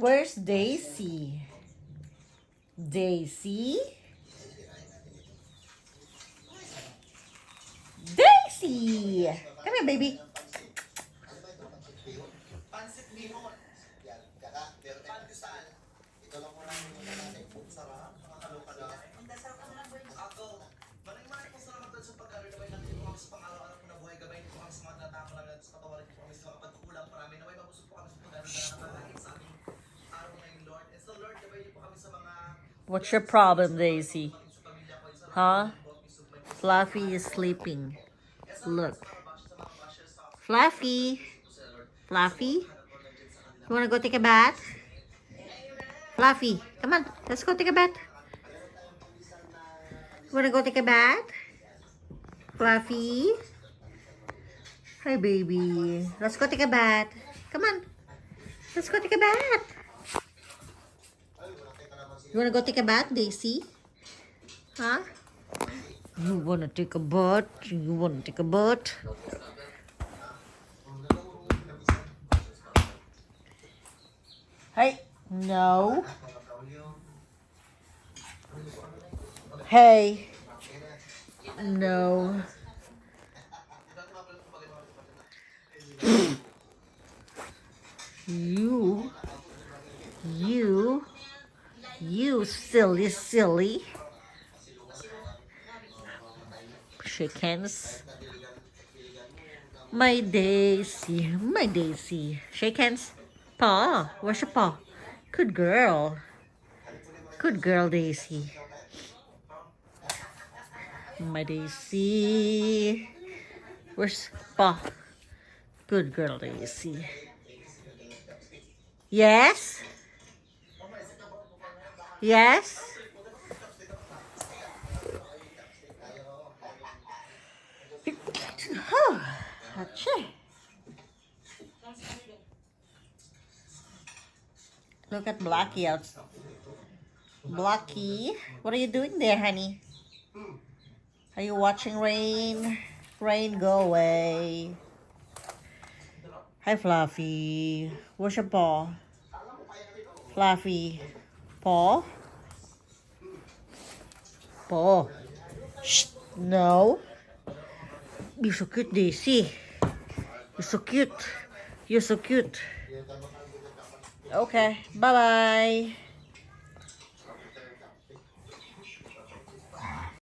Where's Daisy? Daisy? Daisy! Come here, baby. What's your problem, Daisy? Huh? Fluffy is sleeping. Look. Fluffy. Fluffy? You wanna go take a bath? Fluffy, come on. Let's go take a bath. You wanna go take a bath? Fluffy? Hi, baby. Let's go take a bath. Come on. Let's go take a bath. You wanna go take a bath, Daisy? Huh? You wanna take a bath? You wanna take a bath? Hey, no. Hey, no. You silly. Shake hands. My Daisy. Shake hands. Paw, where's your paw? Good girl. Good girl, Daisy. My Daisy. Where's paw? Good girl, Daisy. Yes? Yes? Oh, achoo. Look at Blacky out. Blacky, what are you doing there, honey? Are you watching rain? Rain, go away. Hi, Fluffy. Where's your paw? Fluffy. Paw? Paw. Shh. No. You're so cute, Daisy. You're so cute. You're so cute. Okay. Bye-bye.